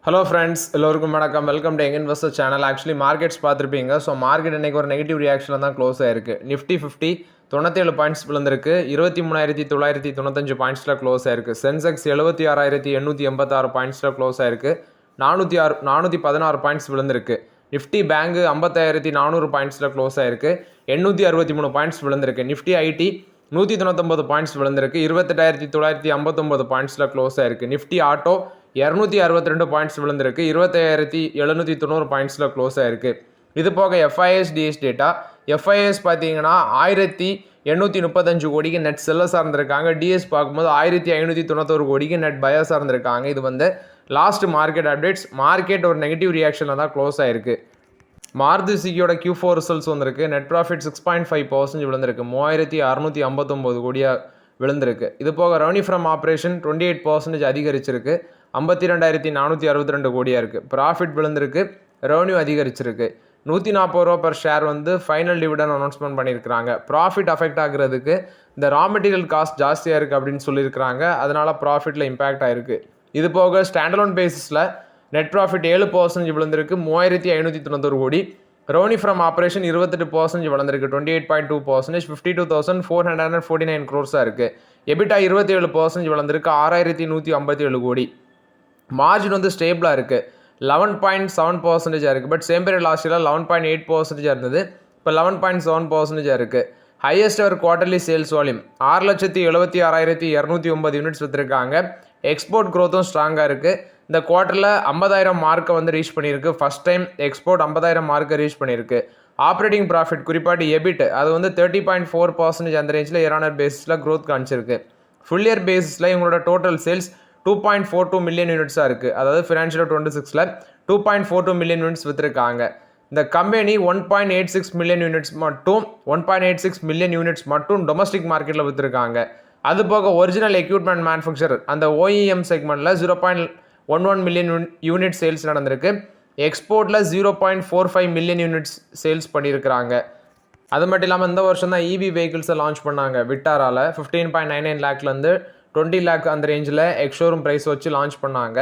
Hello friends, எல்லோருக்கும் வணக்கம். Welcome to young investor channel. Actually markets பார்த்துருப்பீங்க. ஸோ மார்க்கெட் இன்றைக்கி ஒரு நெகட்டிவ் ரியாக்ஷனில் தான் க்ளோஸ் ஆயிருக்கு. நிஃப்டி 50 97 பாயிண்ட்ஸ் விழுந்திருக்கு. 23,995 பாயிண்ட்ஸில் க்ளோஸ் ஆயிருக்கு. சென்செக்ஸ் 76,886 பாயிண்ட்ஸில் க்ளோஸ் ஆயிருக்கு. 416 பாயிண்ட்ஸ் விழுந்திருக்கு. நிஃப்டி பேங்க் 55,400 பாயிண்ட்ஸில் க்ளோஸ் ஆயிருக்கு. 863 பாயிண்ட்ஸ் விழுந்திருக்கு. நிஃப்டி ஐடி 199 பாயிண்ட்ஸ் விழுந்திருக்கு. 28,959 பாயிண்ட்ஸில் க்ளோஸ் ஆயிருக்கு. நிஃப்டி ஆட்டோ 262 பாயிண்ட்ஸ் விழுந்திருக்கு. 27,790 பாயிண்ட்ஸில் க்ளோஸ் ஆயிருக்கு. இது போக எஃப்ஐஎஸ் டிஎஸ் டேட்டா. எஃப்ஐஎஸ் பார்த்தீங்கன்னா 1,835 கோடிக்கு நெட் செல்லர்ஸாக இருந்திருக்காங்க. டிஎஸ் பார்க்கும்போது 1,591 கோடிக்கு நெட் பயர்ஸாக இருந்திருக்காங்க. இது வந்து லாஸ்ட் மார்க்கெட் அப்டேட்ஸ். மார்க்கெட் ஒரு நெகட்டிவ் ரியாக்ஷனில் தான் க்ளோஸ் ஆயிருக்கு. மாருதி சுசுகியோட Q4 ரிசல்ட்ஸ் வந்திருக்கு. நெட் ப்ராஃபிட் 6.5% விழுந்திருக்கு. 3,659 கோடியாக விழுந்திருக்கு. இது போக ரெவன்யூ ஃப்ரம் ஆப்ரேஷன் 28% அதிகரிச்சிருக்கு. 52,462 கோடியாக இருக்குது. ப்ராஃபிட் விழுந்திருக்கு. ரெவன்யூ அதிகரிச்சிருக்கு. 140 ரூபா பர் ஷேர் வந்து ஃபைனல் டிவிடன் அனௌன்ஸ்மெண்ட் பண்ணியிருக்கிறாங்க. ப்ராஃபிட் அஃபெக்ட் ஆகுறதுக்கு இந்த ரா மெட்டீரியல் காஸ்ட் ஜாஸ்தியாக இருக்குது அப்படின்னு சொல்லியிருக்கிறாங்க. அதனால் ப்ராஃபிட்டில் இம்பேக்ட் ஆகிருக்கு. இது போக ஸ்டாண்டலோன் பேசிஸில் நெட் ப்ராஃபிட் 7% விழுந்திருக்கு. 3,591 கோடி. ரெவன்யூ ஃப்ரம் ஆப்ரேஷன் 28% வளர்ந்துருக்கு. 28.2%. 52,449 crores இருக்குது. எபிட்டா 27% வளர்ந்துருக்கு. 6,157 கோடி. மார்ஜின் வந்து ஸ்டேபிளாக இருக்குது. 11.7% இருக்குது. பட் சேம் பீரியட் லாஸ்ட் இயரில் 11.8% இருந்தது. இப்போ 11.7% இருக்குது. Highest ever quarterly sales volume 6,76,209 units விற்றுருக்காங்க. எக்ஸ்போர்ட் க்ரோத்தும் ஸ்ட்ராங்காக இருக்குது. இந்த குவார்ட்டரில் 50,000 மார்க்கை வந்து ரீச் பண்ணியிருக்கு. ஃபஸ்ட் டைம் எக்ஸ்போர்ட் 50,000 மார்க்கை ரீச் பண்ணியிருக்கு. ஆப்ரேட்டிங் ப்ராஃபிட் குறிப்பாட்டு எபிட் அது வந்து 30.4% அந்த ரேஞ்சில் இயர் பேசிஸில் க்ரோத் காமிச்சிருக்கு. ஃபுல் இயர் பேசிஸில் இவங்களோட டோட்டல் சேல்ஸ் 2.42 மில்லியன் யூனிட்ஸாக இருக்குது. அதாவது ஃபினான்ஷியல் 26ல் 2.42 மில்லியன் யூனிட்ஸ் விற்றுருக்காங்க. இந்த கம்பெனி 1.86 மில்லியன் யூனிட்ஸ் மட்டும் டொமஸ்டிக் மார்க்கெட்டில் விற்றுருக்காங்க. அது போக ஒரிஜினல் எக்யூப்மெண்ட் மேனுஃபேக்சர் அந்த OEM செக்மெண்ட்டில் 0.11 மில்லியன் யூனிட் சேல்ஸ் நடந்திருக்கு. எக்ஸ்போர்ட்டில் 0.45 மில்லியன் யூனிட்ஸ் சேல்ஸ் பண்ணியிருக்கிறாங்க. அது மட்டும் இல்லாமல் இந்த வருஷம் தான் EV வெஹிக்கிள்ஸை லான்ச் பண்ணாங்க. விட்டாரால் 15.99 லேக்லேருந்து 20 லேக் அந்த ரேஞ்சில் எக்ஸ்ஷோரூம் ப்ரைஸ் வச்சு லான்ச் பண்ணாங்க.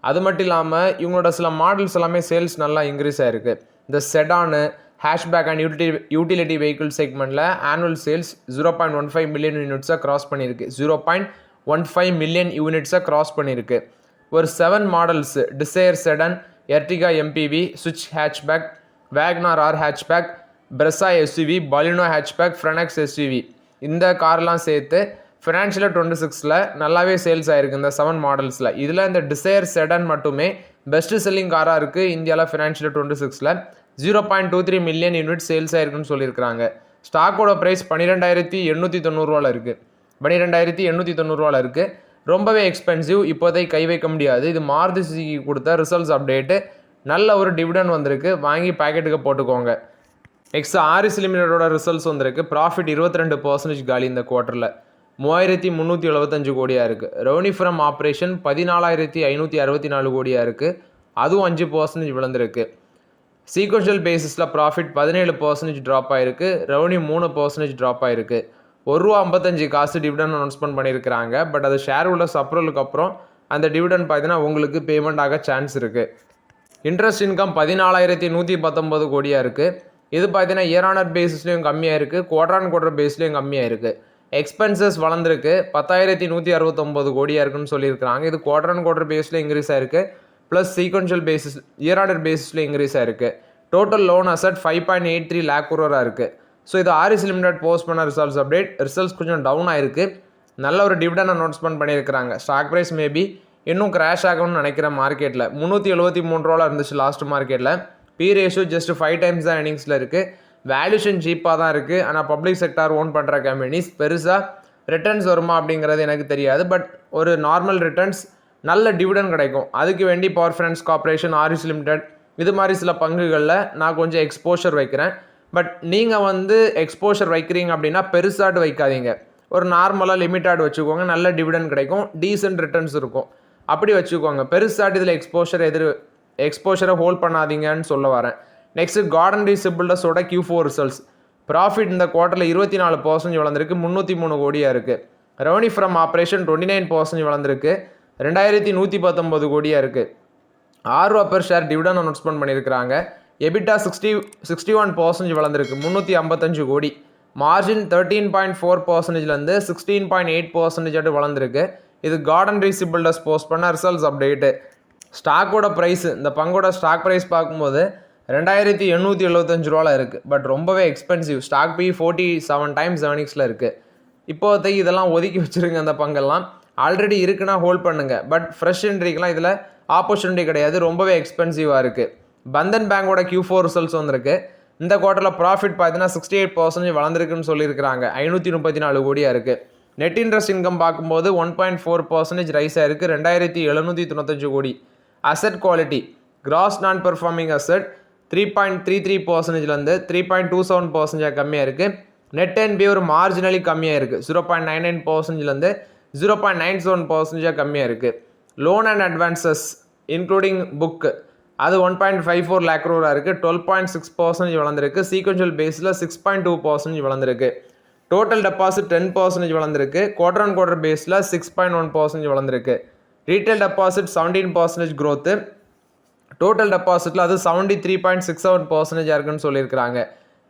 அது மட்டும் இல்லாமல் இவங்களோட சில மாடல்ஸ் எல்லாமே சேல்ஸ் நல்லா இன்க்ரீஸ் ஆகிருக்கு. இந்த sedan, hatchback and utility vehicle செக்மெண்ட்டில் ஆனுவல் சேல்ஸ் 0.15 மில்லியன் யூனிட்ஸை கிராஸ் பண்ணியிருக்கு. 0.15 மில்லியன் யூனிட்ஸை கிராஸ் பண்ணியிருக்கு. ஒரு 7 models Dzire sedan, Ertiga MPV, சுவிட்ச் hatchback, Wagon R hatchback, Brezza SUV, Baleno hatchback, Fronx SUV இந்த கார்லாம் சேர்த்து ஃபினான்ஷியல் 26ல் நல்லாவே சேல்ஸ் ஆகிருக்கு. இந்த 7 மாடல்ஸில் இதில் இந்த டிசைர் செடன் மட்டுமே பெஸ்ட் செல்லிங் காராக இருக்குது இந்தியாவில். ஃபினான்ஷியல் 26ல் 0.23 மில்லியன் யூனிட் சேல்ஸ் ஆகிருக்குன்னு சொல்லியிருக்கிறாங்க. ஸ்டாக்கோட ப்ரைஸ் 12,890 ரூபாவில் இருக்குது. 12,890 ரூபாவில் இருக்குது. ரொம்பவே எக்ஸ்பென்சிவ். இப்போதைக்கு கை வைக்க முடியாது. இது மாருதி சுசுகி கொடுத்த ரிசல்ட்ஸ் அப்டேட்டு. நல்ல ஒரு டிவிடன் வந்திருக்கு. வாங்கி பேக்கெட்டுக்கு போட்டுக்கோங்க. நெக்ஸ்ட் ஆரிஸ் லிமிடெடோட ரிசல்ட்ஸ் வந்திருக்கு. ப்ராஃபிட் 22% காலி இந்த குவார்ட்டரில். 3,375 கோடியாக இருக்குது. ரெவன்யூ ஃப்ரம் ஆப்ரேஷன் 14,564 கோடியாக இருக்குது. அதுவும் 5% விழுந்திருக்கு. சீக்வன்ஷியல் பேசிஸில் ப்ராஃபிட் 17% ட்ராப் ஆகிருக்கு. ரெவன்யூ 3% ட்ராப் ஆகிருக்கு. ₹1.55 டிவிடன் அனௌன்ஸ்மெண்ட் பண்ணியிருக்கிறாங்க. பட் அது ஷேர் ஹோல்டர்ஸ் அப்ரூவலுக்கு அப்புறம் அந்த டிவிடன் பார்த்தீங்கன்னா உங்களுக்கு பேமெண்ட் ஆக சான்ஸ் இருக்குது. இன்ட்ரெஸ்ட் இன்கம் 14,119 கோடியாக இருக்குது. இது பார்த்தீங்கன்னா இயர் பேசிஸ்லேயும் கம்மியாக இருக்குது. குவார்டர் பேஸ்லேயும் கம்மியாக இருக்குது. எக்ஸ்பென்சஸ் வளர்ந்துருக்கு. 10,169 கோடியாக இருக்குன்னு சொல்லியிருக்கிறாங்க. இது குவார்டர் பேஸில் இன்க்ரீஸ் ஆயிருக்கு. ப்ளஸ் சீக்வன்ஷியல் பேசிஸ் இயர் பேசிஸில் இன்க்ரீஸ் ஆயிருக்கு. Total loan asset 5.83 lakh crore இருக்குது. ஸோ இது ஆரிஸ் லிமிடெட் போஸ்ட் பண்ண ரிசல்ட்ஸ் அப்டேட். ரிசல்ட்ஸ் கொஞ்சம் டவுன் ஆயிருக்கு. நல்ல ஒரு டிவிடன் அனௌன்ஸ்மெண்ட் பண்ணியிருக்கிறாங்க. ஸ்டாக் ப்ரைஸ் மேபி இன்னும் கிராஷ் ஆகும்னு நினைக்கிறேன். மார்க்கெட்டில் 373 ரூபாவில் இருந்துச்சு லாஸ்ட் மார்க்கெட்டில். P ரேஷியோ ஜஸ்ட் 5 times தான் எர்னிங்ஸில் இருக்குது. வேல்யூஷன் சீப்பாக தான் இருக்குது. ஆனால் பப்ளிக் செக்டார் ஓன் பண்ணுற கம்பெனிஸ் பெருசாக ரிட்டர்ன்ஸ் வருமா அப்படிங்கிறது எனக்கு தெரியாது. பட் ஒரு நார்மல் ரிட்டர்ன்ஸ் நல்ல டிவிடன் கிடைக்கும். அதுக்கு வேண்டி power finance corporation, Aries limited இது மாதிரி சில பங்குகளில் நான் கொஞ்சம் எக்ஸ்போஷர் வைக்கிறேன். பட் நீங்கள் வந்து எக்ஸ்போஷர் வைக்கிறீங்க அப்படின்னா பெருசாட்டு வைக்காதீங்க. ஒரு நார்மலாக லிமிட்டாட் வச்சுக்கோங்க. நல்ல டிவிடன் கிடைக்கும். டீசென்ட் ரிட்டர்ன்ஸ் இருக்கும். அப்படி வச்சுக்கோங்க. பெருசாட்டு இதில் எக்ஸ்போஷரை ஹோல்ட் பண்ணாதீங்கன்னு சொல்ல வரேன். நெக்ஸ்ட் கார்டன் சிபில்டர்ஸோட Q4 ரிசல்ட்ஸ். ப்ராஃபிட் இந்த குவார்ட்டரில் 24% வளர்ந்துருக்கு. 303 கோடியாக இருக்குது. ரெவன்யூ ஃப்ரம் ஆப்ரேஷன் 29% வளர்ந்துருக்கு. 2,119 கோடியாக இருக்குது. ரூபா பெர் ஷேர் டிவிடன் அனௌன்ஸ்மெண்ட் பண்ணியிருக்கிறாங்க. எபிட்டா 61% வளர்ந்துருக்கு, 355 கோடி. மார்ஜின் 13.4%லேருந்து 16.8% வளர்ந்துருக்கு. இது கார்டன் ரீசி பில்டர்ஸ் போஸ்ட் பண்ண ரிசல்ட்ஸ் அப்டேட்டு. ஸ்டாக்கோட ப்ரைஸ், இந்த பங்கோட ஸ்டாக் ப்ரைஸ் பார்க்கும்போது 2875 ரூபாவில் இருக்குது. பட் ரொம்பவே எக்ஸ்பென்சிவ். ஸ்டாக் பி 47 டைம்ஸ் ஏர்னிங்ஸில் இருக்குது. இப்போதைக்கு இதெல்லாம் ஒதுக்கி வச்சுருங்க. அந்த பங்கெல்லாம் ஆல்ரெடி இருக்குன்னா ஹோல்ட் பண்ணுங்கள். பட் ஃப்ரெஷ் என்ட்ரிக்கெலாம் இதில் ஆப்பர்ச்சுனிட்டி கிடையாது, ரொம்பவே எக்ஸ்பென்சிவாக இருக்குது. பந்தன் பேங்கோட Q4 ரிசல்ட்ஸ் வந்திருக்கு. இந்த குவார்ட்டரில் ப்ராஃபிட் பார்த்தீங்கன்னா 68% வளர்ந்துருக்குன்னு சொல்லியிருக்கிறாங்க. 534 கோடியாக இருக்குது. நெட் இன்ட்ரெஸ்ட் இன்கம் பார்க்கும்போது 1.4% ரைஸ் ஆயிருக்கு, 2795 கோடி. Asset quality, gross non performing asset 3.33%லேருந்து 3.27% கம்மியாக இருக்குது. நெட் என்பி ஒரு மார்ஜினலி கம்மியாக இருக்குது, 0.99%லேருந்து 0.97% கம்மியாக இருக்குது. Loan and advances including book அது 1.54 lakh crore இருக்குது, 12.6% வளர்ந்துருக்கு. சீக்வென்ஷியல் பேஸில் 6.2% வளர்ந்துருக்கு. டோட்டல் டெபாசிட் 10% வளர்ந்துருக்கு. குவார்டர் ஆன் குவார்டர் பேஸில் 6.1% வளர்ந்துருக்கு. Retail deposit 17% growth. டோட்டல் டெபாசிட்டில் அது 73.67% இருக்குன்னு சொல்லியிருக்கிறாங்க.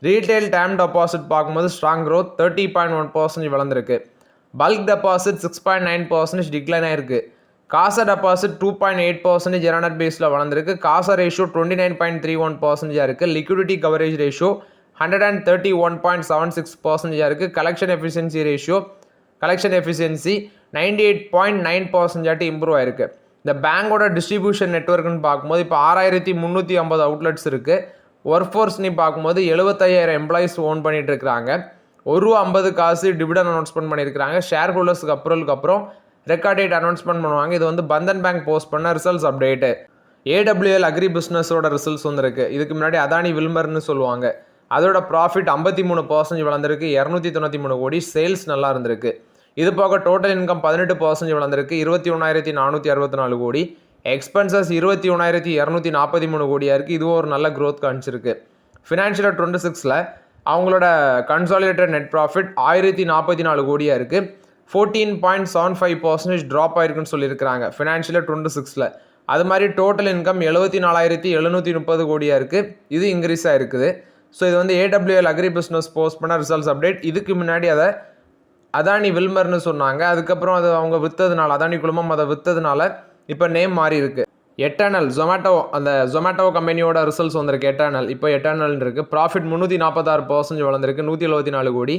ரீட்டைல் டேம் டெபாசிட் பார்க்கும்போது ஸ்ட்ராங் growth, 30.1% வளர்ந்துருக்கு. பல்க் டெபாசிட் 6.9% டிக்ளைன் ஆயிருக்கு. காசா டெபாசிட் 2.8% இயர் பேஸில் வளர்ந்துருக்கு. காசா ரேஷியோ 29.31% இருக்குது. லிக்விடிட்டி கவரேஜ் ரேஷியோ 131.76% இருக்குது. கலெக்ஷன் எஃபிஷியன்சி 98.9% இம்ப்ரூவ் ஆயிருக்கு. இந்த பேங்கோட டிஸ்ட்ரிபியூஷன் நெட்வொர்க்னு பார்க்கும்போது இப்போ 6350 அவுட்லெட்ஸ் இருக்குது. ஒர்க் ஃபோர்ஸ்னு பார்க்கும்போது 75,000 எம்ப்ளாயிஸ் ஓன் பண்ணிட்டு இருக்கிறாங்க. ₹1.50 டிவிடன் அனௌன்ஸ்மெண்ட் பண்ணியிருக்கிறாங்க. ஷேர் ஹோல்டர்ஸ்க்கு அப்ரூவலுக்கு அப்புறம் ரெக்கார்ட் டேட் அனௌன்ஸ்மெண்ட் பண்ணுவாங்க. இது வந்து பந்தன் பேங்க் போஸ்ட் பண்ண ரிசல்ட்ஸ் அப்டேட்டு. AWL அக்ரி பிஸ்னஸோட ரிசல்ட்ஸ் வந்துருக்கு. இதுக்கு முன்னாடி அதானி வில்மர்னு சொல்லுவாங்க. அதோட ப்ராஃபிட் 53% வளர்ந்துருக்கு, 293 கோடி. சேல்ஸ் நல்லா இருந்திருக்கு. இது போக டோட்டல் இன்கம் 18% வளர்ந்துருக்கு, 21,464 கோடி. எக்ஸ்பென்சஸ் 21,243 கோடியாக இருக்குது. இதுவும் ஒரு நல்ல க்ரோத் காமிச்சிருக்கு. ஃபினான்ஷியல் 26ல் அவங்களோட கன்சாலிடேட்டட் நெட் ப்ராஃபிட் 1044 கோடியாக இருக்குது, 14.75% ட்ராப் ஆயிருக்குன்னு சொல்லியிருக்கிறாங்க ஃபினான்ஷியல் 26ல். அது மாதிரி டோட்டல் இன்கம் 74,730 கோடியாக இருக்குது. இது இன்க்ரீஸ் ஆகிருக்குது. ஸோ இது வந்து AWL அக்ரி பிஸ்னஸ் போஸ்ட் பண்ண ரிசல்ட்ஸ் அப்டேட். இதுக்கு முன்னாடி அதை அதானி வில்மர்னு சொன்னாங்க. அதுக்கப்புறம் அது அவங்க விற்றதுனால, அதானி குழுமம் அதை விற்றதுனால இப்போ நேம் மாறி இருக்குது. எட்டர்னல் ஜொமேட்டோ, அந்த ஜொமேட்டோ கம்பெனியோட ரிசல்ட்ஸ் வந்திருக்கு. எட்டர்னல் இப்போ எட்டர்னல் இருக்குது. ப்ராஃபிட் 346% வளர்ந்துருக்கு, 174 கோடி.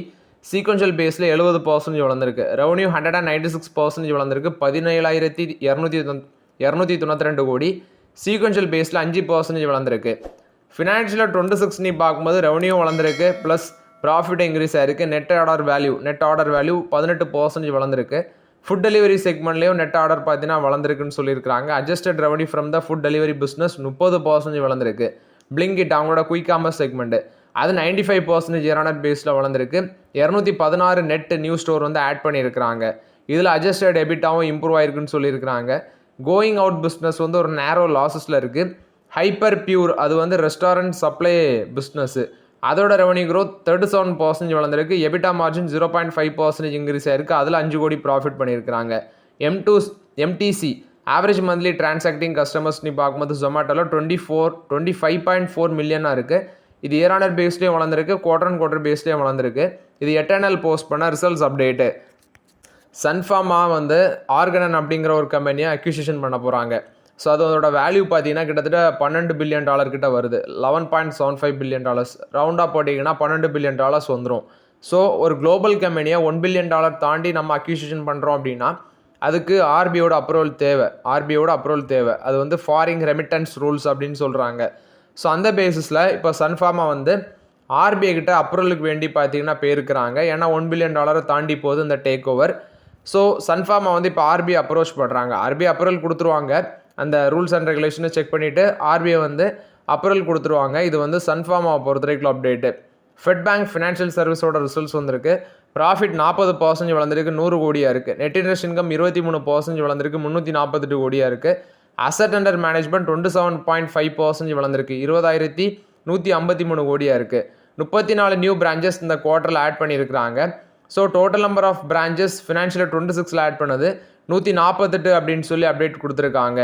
சீக்வென்ஷியல் பேஸில் 70% வளர்ந்துருக்கு. ரெவன்யூ 196% வளர்ந்துருக்கு, 17,292 கோடி. சீக்வென்ஷியல் பேஸில் 5% வளர்ந்துருக்கு. ஃபினான்ஷியல் 26 பார்க்கும்போது ரெவன்யூ வளர்ந்துருக்கு, ப்ளஸ் ப்ராஃபிட் இன்க்ரீஸ் ஆயிருக்கு. நெட் ஆர்டர் வேல்யூ 18% வளர்ந்துருக்கு. ஃபுட் டெலிவரி செக்மெண்ட்லேயும் நெட் ஆர்டர் பார்த்தீங்கன்னா வளர்ந்துருக்குன்னு சொல்லியிருக்காங்க. Adjusted revenue from the food delivery business 30% வளர்ந்துருக்கு. பிளிங்கிட் அவங்களோட குயிக் காமர்ஸ் செக்மெண்ட்டு அது 95% இயர் பேஸில் வளர்ந்துருக்கு. 216 நெட் நியூ ஸ்டோர் வந்து ஆட் பண்ணியிருக்கிறாங்க. இதில் அட்ஜஸ்டட் எபிட்டாவும் இம்ப்ரூவ் ஆயிருக்குன்னு சொல்லியிருக்கிறாங்க. கோயிங் அவுட் பிஸ்னஸ் வந்து ஒரு நேரோ லாஸஸில் இருக்குது. ஹைப்பர் பியூர் அது வந்து ரெஸ்டாரண்ட் சப்ளை பிஸ்னஸ்ஸு, அதோட ரெவன்யூ க்ரோத் 37% வளர்ந்துருக்கு. எபிட்டா மார்ஜின் 0.5% இன்க்ரீஸ் ஆயிருக்கு. அதில் 5 கோடி ப்ராஃபிட் பண்ணியிருக்கிறாங்க. MTC ஆவரேஜ் மந்த்லி டிரான்சாக்டிங் கஸ்டமர்ஸ்னு பார்க்கும்போது ஜொமேட்டோவில் 25.4 மில்லியனாக இருக்குது. இது இயர் பேஸ்லேயும் வளர்ந்துருக்கு, குவார்டர் அண்ட் குவார்டர் பேஸ்லேயும் வளர்ந்துருக்கு. இது எட்டர்னல் போஸ்ட் பண்ண ரிசல்ட்ஸ் அப்டேட்டு. சன்ஃபார்மா வந்து ஆர்கனன் அப்படிங்கிற ஒரு கம்பெனியை அக்யூசிஷன் பண்ண போகிறாங்க. ஸோ அதோட வேல்யூ பார்த்தீங்கன்னா கிட்டத்தட்ட $12 பில்லியன் கிட்ட வருது, $11.75 பில்லியன். ரவுண்டாக போட்டிங்கன்னா $12 பில்லியன் வந்துடும். ஸோ ஒரு குளோபல் கம்பெனியை $1 பில்லியன் தாண்டி நம்ம அக்யூசிஷன் பண்ணுறோம் அப்படின்னா அதுக்கு ஆர்பிஐயோட அப்ரூவல் தேவை. அது வந்து ஃபாரின் ரெமிட்டன்ஸ் ரூல்ஸ் அப்படின்னு சொல்கிறாங்க. ஸோ அந்த பேசிஸில் இப்போ சன்ஃபார்மா வந்து ஆர்பிஐ கிட்ட அப்ரூவலுக்கு வேண்டி பார்த்தீங்கன்னா போயிருக்கிறாங்க. ஏன்னா $1 பில்லியன் தாண்டி போகுது இந்த டேக் ஓவர். ஸோ சன்ஃபார்மா வந்து இப்போ ஆர்பிஐ அப்ரோச் பண்ணுறாங்க. ஆர்பிஐ அப்ரூவல் கொடுத்துருவாங்க, அந்த ரூல்ஸ் அண்ட் ரெகுலேஷனை செக் பண்ணிவிட்டு ஆர்பிஐ வந்து அப்ரூவல் கொடுத்துருவாங்க. இது வந்து சன்ஃபார்மாவை பொறுத்த வரைக்கும் அப்டேட்டு. ஃபெட் பேங்க் ஃபினான்ஷியல் சர்வீஸோட ரிசல்ட்ஸ் வந்திருக்கு. ப்ராஃபிட் 40% வளர்ந்துருக்கு, 100 கோடியாக இருக்குது. நெட் இன்ட்ரெஸ்ட் இன்கம் 23% வளர்ந்துருக்கு, 348 கோடியாக இருக்குது. அசட் அண்டர் மேனேஜ்மெண்ட் 27.5% வளர்ந்துருக்கு, 20,153 கோடியாக இருக்குது. 34 நியூ பிரான்ச்சஸ் இந்த குவார்ட்டரில் ஆட் பண்ணியிருக்கிறாங்க. So total number of branches financial 26ல் ஆட் பண்ணது 148 அப்படின்னு சொல்லி அப்டேட் கொடுத்துருக்காங்க.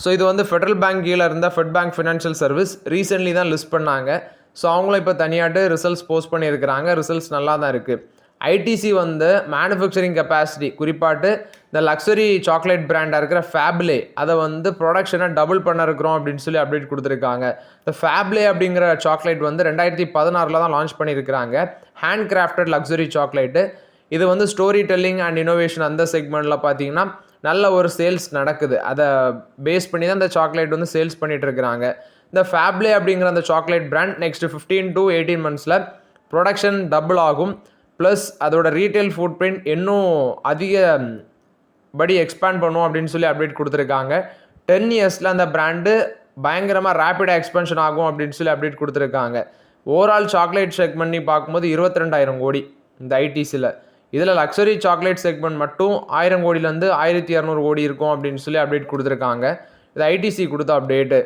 ஸோ இது வந்து ஃபெடரல் பேங்க் கீழே இருந்த fed bank financial service recently தான் லிஸ்ட் பண்ணாங்க. ஸோ அவங்களும் இப்போ தனியாட்டு ரிசல்ட்ஸ் போஸ்ட் பண்ணியிருக்கிறாங்க. ரிசல்ட்ஸ் நல்லா தான் இருக்குது. ஐடிசி வந்து மேனுஃபேக்சரிங் கெப்பாசிட்டி குறிப்பாட்டு இந்த லக்ஸரி சாக்லேட் பிராண்டாக இருக்கிற ஃபேப்லே அதை வந்து ப்ரொடக்ஷனை டபுள் பண்ண இருக்கிறோம் அப்படின்னு சொல்லி அப்டேட் கொடுத்துருக்காங்க. இந்த ஃபேப்லே அப்படிங்கிற சாக்லேட் வந்து 2016 தான் லான்ச் பண்ணியிருக்கிறாங்க. Hand crafted luxury chocolate. இது வந்து ஸ்டோரி டெல்லிங் அண்ட் இனோவேஷன் அந்த செக்மெண்ட்டில் பார்த்தீங்கன்னா நல்ல ஒரு சேல்ஸ் நடக்குது. அதை பேஸ் பண்ணி தான் இந்த சாக்லேட் வந்து சேல்ஸ் பண்ணிகிட்டு இருக்கிறாங்க. இந்த ஃபேப்லே அப்படிங்கிற அந்த சாக்லேட் பிராண்ட் நெக்ஸ்ட் 15 to 18 monthஸில் ப்ரொடக்ஷன் டபுள் ஆகும். ப்ளஸ் அதோட ரீட்டைல் ஃபுட் பிரிண்ட் இன்னும் அதிகப்படி எக்ஸ்பேண்ட் பண்ணும் அப்படின்னு சொல்லி அப்டேட் கொடுத்துருக்காங்க. 10 yearsல அந்த பிராண்டு பயங்கரமாக ரேப்பிடாக எக்ஸ்பென்ஷன் ஆகும் அப்படின்னு சொல்லி அப்டேட் கொடுத்துருக்காங்க. ஓவரால் சாக்லேட் செக்மெண்ட் பார்க்கும்போது 22,000 கோடி இந்த ஐடிசியில். இதில் லக்ஸரி சாக்லேட் செக்மெண்ட் மட்டும் 1000 கோடியிலேருந்து 1200 கோடி இருக்கும் அப்படின்னு சொல்லி அப்டேட் கொடுத்துருக்காங்க. இது ஐடிசி கொடுத்த அப்டேட்டு.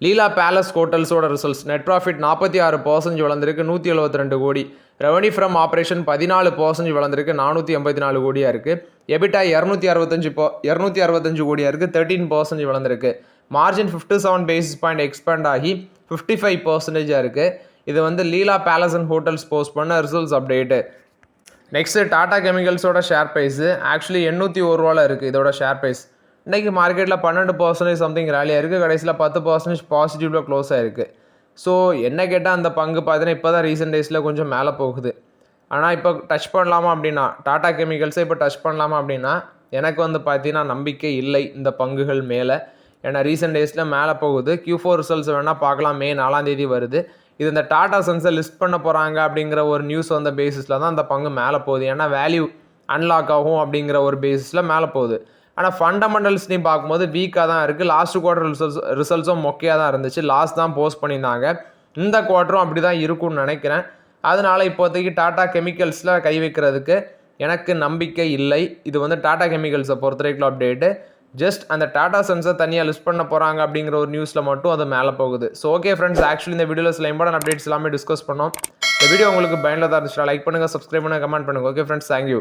லீலா பேலஸ் ஹோட்டல்ஸோட ரிசல்ட்ஸ் நெட் ப்ராஃபிட் 46% வளர்ந்துருக்கு 172 கோடி. ரெவன்யூ ஃப்ரம் ஆப்ரேஷன் 14% வளர்ந்துருக்கு 484 கோடியாக இருக்குது. எபிட்டா 265 கோடியாக இருக்குது 13% வளர்ந்துருக்கு. மார்ஜின் 57 basis point எக்ஸ்பேண்ட் ஆகி 55% இருக்குது. இது வந்து Leela palace and hotels post பண்ண ரிசல்ட்ஸ் அப்டேட்டு. நெக்ஸ்ட்டு டாடா கெமிக்கல்ஸோட ஷேர் ப்ரைஸு ஆக்சுவலி 801 ரூபாவில் இருக்குது இதோட ஷேர் ப்ரைஸ். இன்றைக்கி மார்க்கெட்டில் 12% சம்திங் ரேலியாக இருக்குது. கடைசியில் 10% பாசிட்டிவில் க்ளோஸ் ஆகிருக்கு. ஸோ என்ன கேட்டால் அந்த பங்கு பார்த்தீங்கன்னா இப்போ தான் ரீசெண்ட் டேஸில் கொஞ்சம் மேலே போகுது. ஆனால் இப்போ டச் பண்ணலாமா அப்படின்னா டாடா கெமிக்கல்ஸை இப்போ டச் பண்ணலாமா அப்படின்னா எனக்கு வந்து பார்த்தீங்கன்னா நம்பிக்கை இல்லை இந்த பங்குகள் மேலே. ஏன்னா ரீசெண்ட் டேஸில் மேலே போகுது. Q4 ரிசல்ட்ஸ் வேணால் பார்க்கலாம். May 4 வருது. இது இந்த டாடா சன்ஸை லிஸ்ட் பண்ண போகிறாங்க அப்படிங்கிற ஒரு நியூஸ் வந்த பேசிஸில் தான் அந்த பங்கு மேலே போகுது. ஏன்னா வேல்யூ அன்லாக் ஆகும் அப்படிங்கிற ஒரு பேசிஸில் மேலே போகுது. ஆனால் ஃபண்டமெண்டல்ஸ் நீ பார்க்கும்போது வீக்காக தான் இருக்குது. லாஸ்ட் குவார்ட்டர் ரிசல்ட்ஸும் மொக்கையாக தான் இருந்துச்சு. லாஸ்ட் தான் போஸ்ட் பண்ணியிருந்தாங்க. இந்த குவார்ட்டரும் அப்படி தான் இருக்கும்னு நினைக்கிறேன். அதனால் இப்போதைக்கு டாடா கெமிக்கல்ஸில் கை வைக்கிறதுக்கு எனக்கு நம்பிக்கை இல்லை. இது வந்து டாடா கெமிக்கல்ஸை பொறுத்த வரைக்கும் அப்டேட்டு. ஜஸ்ட் அந்த டாடா சன்ஸை தனியாக லிஸ்ட் பண்ண போகிறாங்க அப்படிங்கிற ஒரு நியூஸில் மட்டும் அது மேலே போகுது. ஸோ ஓகே ஃப்ரெண்ட்ஸ், ஆக்சுவலி இந்த வீடியோவில் சில இம்பார்ட்டன்ட் அப்டேட்ஸ் எல்லாமே டிஸ்கஸ் பண்ணோம். இந்த வீடியோ உங்களுக்கு பயனில் தான் இருந்துச்சுன்னா லைக் பண்ணுங்கள், சப்ஸ்கிரைப் பண்ணுங்கள், கமெண்ட் பண்ணுங்கள். Okay friends, thank you.